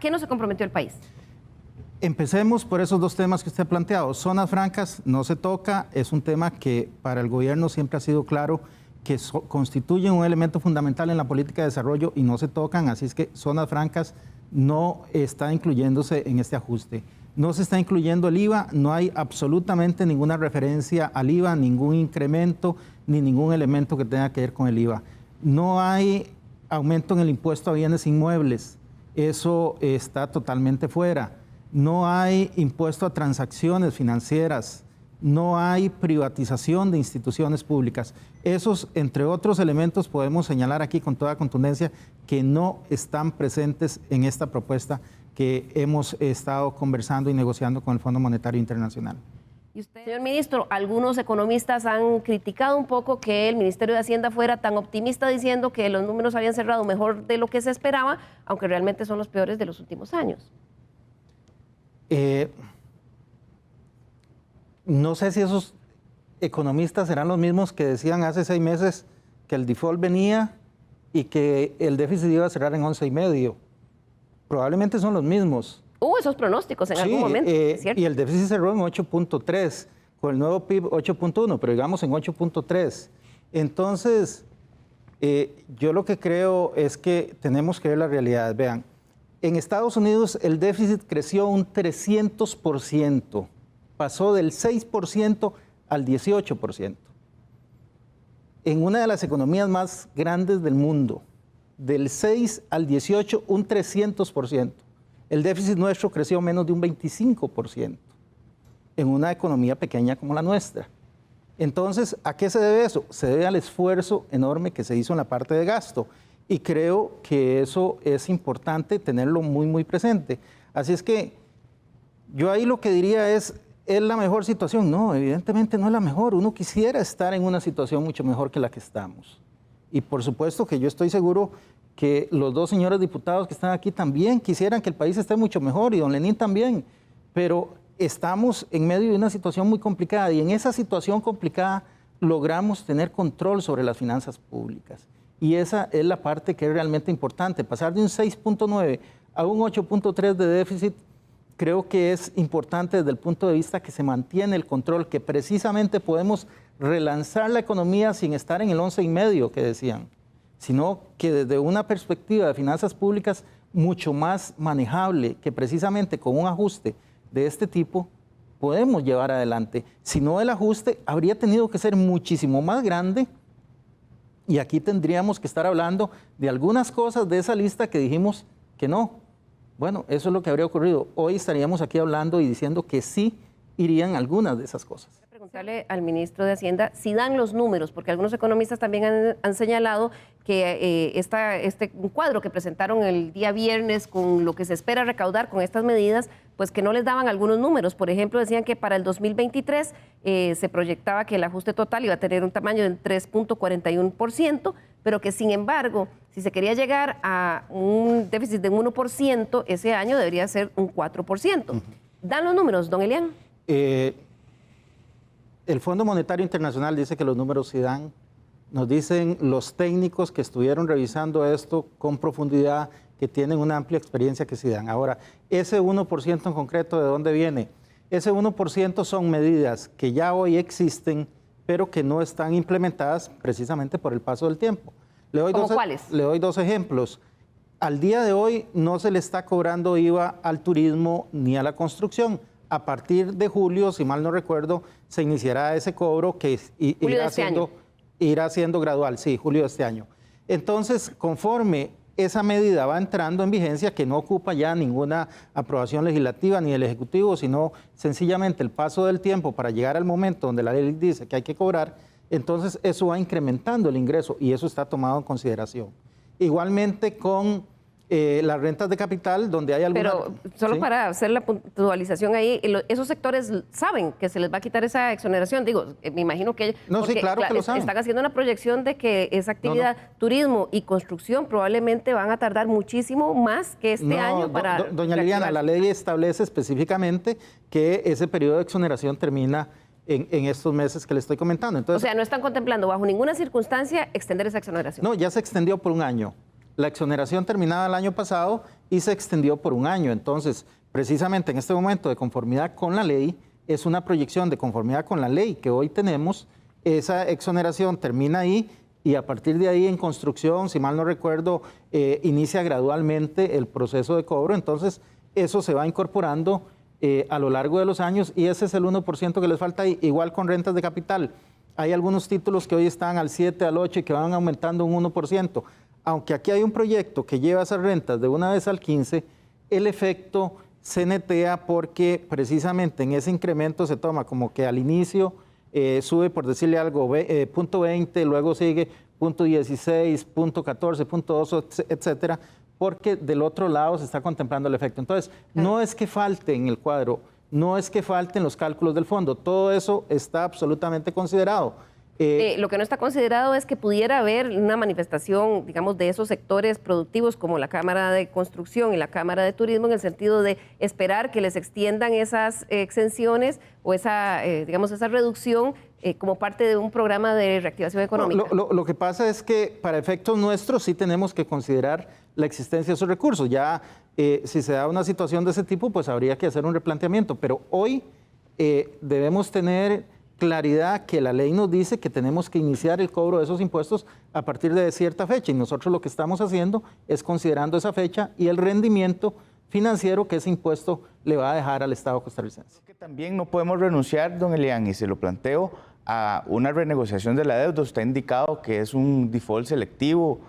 qué no se comprometió el país? Empecemos por esos dos temas que usted ha planteado. Zonas francas no se toca, es un tema que para el gobierno siempre ha sido claro que constituyen un elemento fundamental en la política de desarrollo y no se tocan, así es que zonas francas no está incluyéndose en este ajuste. No se está incluyendo el IVA, no hay absolutamente ninguna referencia al IVA, ningún incremento ni ningún elemento que tenga que ver con el IVA. No hay aumento en el impuesto a bienes inmuebles, eso está totalmente fuera. No hay impuesto a transacciones financieras, no hay privatización de instituciones públicas. Esos, entre otros elementos, podemos señalar aquí con toda contundencia que no están presentes en esta propuesta que hemos estado conversando y negociando con el Fondo Monetario Internacional. Y usted, señor ministro, algunos economistas han criticado un poco que el Ministerio de Hacienda fuera tan optimista diciendo que los números habían cerrado mejor de lo que se esperaba, aunque realmente son los peores de los últimos años. No sé si esos economistas serán los mismos que decían hace 6 meses que el default venía y que el déficit iba a cerrar en 11,5. Probablemente son los mismos. Hubo esos pronósticos en algún momento, ¿cierto? Y el déficit cerró en 8.3, con el nuevo PIB 8.1, pero digamos en 8.3. Entonces, yo lo que creo es que tenemos que ver la realidad. Vean, en Estados Unidos el déficit creció un 300%, pasó del 6% al 18%. En una de las economías más grandes del mundo, del 6 al 18, un 300%. El déficit nuestro creció menos de un 25% en una economía pequeña como la nuestra. Entonces, ¿a qué se debe eso? Se debe al esfuerzo enorme que se hizo en la parte de gasto. Y creo que eso es importante tenerlo muy, muy presente. Así es que yo ahí lo que diría ¿es la mejor situación? No, evidentemente no es la mejor. Uno quisiera estar en una situación mucho mejor que la que estamos. Y por supuesto que yo estoy seguro que los dos señores diputados que están aquí también quisieran que el país esté mucho mejor y don Lenín también. Pero estamos en medio de una situación muy complicada y en esa situación complicada logramos tener control sobre las finanzas públicas. Y esa es la parte que es realmente importante. Pasar de un 6.9 a un 8.3 de déficit, creo que es importante desde el punto de vista que se mantiene el control, que precisamente podemos relanzar la economía sin estar en el 11,5 que decían, sino que desde una perspectiva de finanzas públicas mucho más manejable, que precisamente con un ajuste de este tipo podemos llevar adelante. Si no, el ajuste habría tenido que ser muchísimo más grande. Y aquí tendríamos que estar hablando de algunas cosas de esa lista que dijimos que no. Bueno, eso es lo que habría ocurrido. Hoy estaríamos aquí hablando y diciendo que sí irían algunas de esas cosas. Voy a preguntarle al ministro de Hacienda si dan los números, porque algunos economistas también han señalado que un cuadro que presentaron el día viernes con lo que se espera recaudar con estas medidas, pues que no les daban algunos números. Por ejemplo, decían que para el 2023 se proyectaba que el ajuste total iba a tener un tamaño del 3.41%, pero que sin embargo, si se quería llegar a un déficit de un 1%, ese año debería ser un 4%. ¿Dan los números, don Elian? El Fondo Monetario Internacional dice que los números sí dan. Nos dicen los técnicos que estuvieron revisando esto con profundidad, que tienen una amplia experiencia, que sí dan. Ahora, ese 1% en concreto, ¿de dónde viene? Ese 1% son medidas que ya hoy existen, pero que no están implementadas precisamente por el paso del tiempo. ¿Cómo cuáles? Le doy 2 ejemplos. Al día de hoy no se le está cobrando IVA al turismo ni a la construcción. A partir de julio, si mal no recuerdo, se iniciará ese cobro que irá siendo gradual, sí, julio de este año. Entonces, conforme esa medida va entrando en vigencia, que no ocupa ya ninguna aprobación legislativa ni del Ejecutivo, sino sencillamente el paso del tiempo para llegar al momento donde la ley dice que hay que cobrar, entonces eso va incrementando el ingreso y eso está tomado en consideración. Igualmente con las rentas de capital, donde hay alguna... Pero solo ¿sí? para hacer la puntualización ahí, esos sectores saben que se les va a quitar esa exoneración. Digo, me imagino que... No, sí, claro que lo saben. Están haciendo una proyección de que esa actividad, turismo y construcción, probablemente van a tardar muchísimo más que este año para... Doña Liliana, la ley establece específicamente que ese periodo de exoneración termina en estos meses que le estoy comentando. Entonces, o sea, no están contemplando bajo ninguna circunstancia extender esa exoneración. No, ya se extendió por un año. La exoneración terminaba el año pasado y se extendió por un año. Entonces, precisamente en este momento de conformidad con la ley, es una proyección de conformidad con la ley que hoy tenemos. Esa exoneración termina ahí y a partir de ahí en construcción, si mal no recuerdo, inicia gradualmente el proceso de cobro. Entonces, eso se va incorporando a lo largo de los años y ese es el 1% que les falta ahí. Igual con rentas de capital. Hay algunos títulos que hoy están al 7, al 8 y que van aumentando un 1%. Aunque aquí hay un proyecto que lleva esas rentas de una vez al 15, el efecto se netea porque precisamente en ese incremento se toma como que al inicio sube, por decirle algo, punto 20, luego sigue punto 16, punto 14, punto 2, etcétera, porque del otro lado se está contemplando el efecto. Entonces, no es que falte en el cuadro, no es que falten los cálculos del fondo, todo eso está absolutamente considerado. Lo que no está considerado es que pudiera haber una manifestación, digamos, de esos sectores productivos como la Cámara de Construcción y la Cámara de Turismo, en el sentido de esperar que les extiendan esas exenciones o esa, digamos, esa reducción como parte de un programa de reactivación económica. Lo que pasa es que para efectos nuestros sí tenemos que considerar la existencia de esos recursos. Ya si se da una situación de ese tipo, pues habría que hacer un replanteamiento. Pero hoy debemos tener claridad que la ley nos dice que tenemos que iniciar el cobro de esos impuestos a partir de cierta fecha y nosotros lo que estamos haciendo es considerando esa fecha y el rendimiento financiero que ese impuesto le va a dejar al Estado costarricense. Que también no podemos renunciar, don Elian, y se lo planteo, a una renegociación de la deuda. Usted ha indicado que es un default selectivo,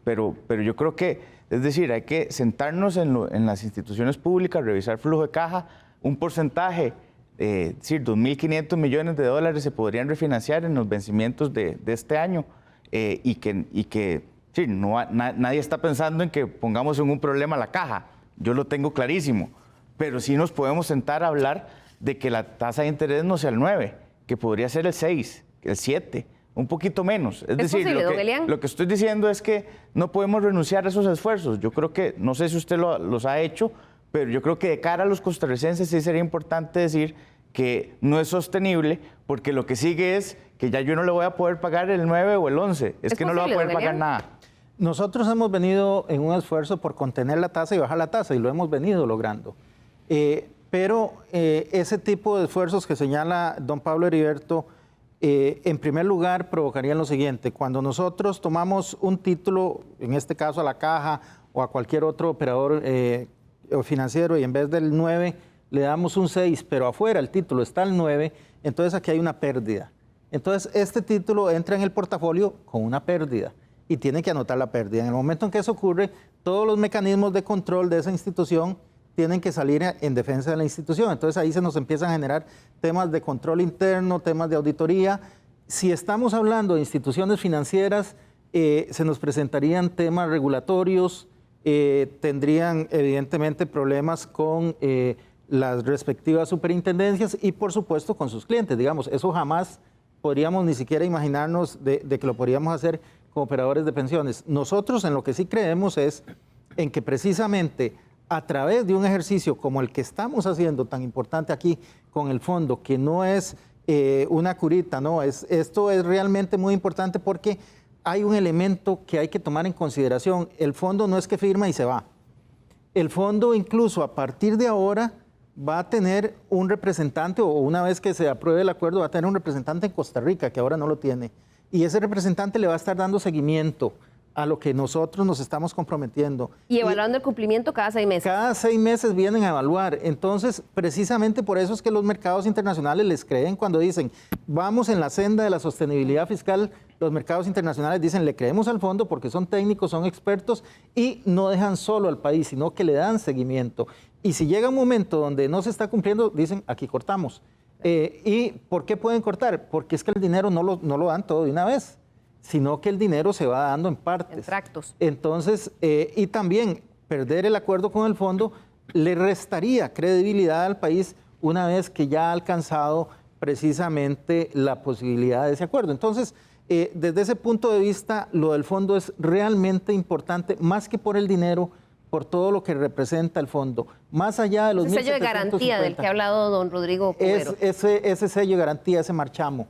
pero yo creo que, es decir, hay que sentarnos en las instituciones públicas, revisar flujo de caja, un porcentaje, es decir, 2.500 millones de dólares se podrían refinanciar en los vencimientos de este año y que sí, nadie está pensando en que pongamos en un problema la caja, yo lo tengo clarísimo, pero sí nos podemos sentar a hablar de que la tasa de interés no sea el 9, que podría ser el 6, el 7, un poquito menos. Es decir, posible, lo que estoy diciendo es que no podemos renunciar a esos esfuerzos. Yo creo que, no sé si usted los ha hecho, pero yo creo que de cara a los costarricenses sí sería importante decir que no es sostenible, porque lo que sigue es que ya yo no le voy a poder pagar el 9 o el 11, es que no le voy a poder pagar nada. Nosotros hemos venido en un esfuerzo por contener la tasa y bajar la tasa, y lo hemos venido logrando. Pero ese tipo de esfuerzos que señala don Pablo Heriberto, en primer lugar provocarían lo siguiente: cuando nosotros tomamos un título, en este caso a la Caja o a cualquier otro operador financiero, y en vez del 9 le damos un 6, pero afuera el título está el 9, entonces aquí hay una pérdida. Entonces este título entra en el portafolio con una pérdida y tiene que anotar la pérdida. En el momento en que eso ocurre, todos los mecanismos de control de esa institución tienen que salir en defensa de la institución. Entonces ahí se nos empiezan a generar temas de control interno, temas de auditoría. Si estamos hablando de instituciones financieras, se nos presentarían temas regulatorios, tendrían evidentemente problemas con las respectivas superintendencias y por supuesto con sus clientes. Digamos, eso jamás podríamos ni siquiera imaginarnos de que lo podríamos hacer como operadores de pensiones. Nosotros en lo que sí creemos es en que precisamente a través de un ejercicio como el que estamos haciendo, tan importante aquí con el fondo, que no es una curita, no, esto es realmente muy importante porque hay un elemento que hay que tomar en consideración. El fondo no es que firma y se va. El fondo incluso a partir de ahora va a tener un representante, o una vez que se apruebe el acuerdo, va a tener un representante en Costa Rica, que ahora no lo tiene. Y ese representante le va a estar dando seguimiento a lo que nosotros nos estamos comprometiendo. Y evaluando el cumplimiento cada 6 meses. Cada 6 meses vienen a evaluar. Entonces, precisamente por eso es que los mercados internacionales les creen cuando dicen, vamos en la senda de la sostenibilidad fiscal. Los mercados internacionales dicen, le creemos al fondo porque son técnicos, son expertos y no dejan solo al país, sino que le dan seguimiento. Y si llega un momento donde no se está cumpliendo, dicen, aquí cortamos. ¿Y por qué pueden cortar? Porque es que el dinero no lo dan todo de una vez, sino que el dinero se va dando en partes. En tractos. Entonces, y también perder el acuerdo con el fondo le restaría credibilidad al país una vez que ya ha alcanzado precisamente la posibilidad de ese acuerdo. Entonces, desde ese punto de vista, lo del fondo es realmente importante, más que por el dinero, por todo lo que representa el fondo, más allá de los 1.750. Ese sello de garantía del que ha hablado don Rodrigo Cubero. Ese sello de garantía, ese marchamo.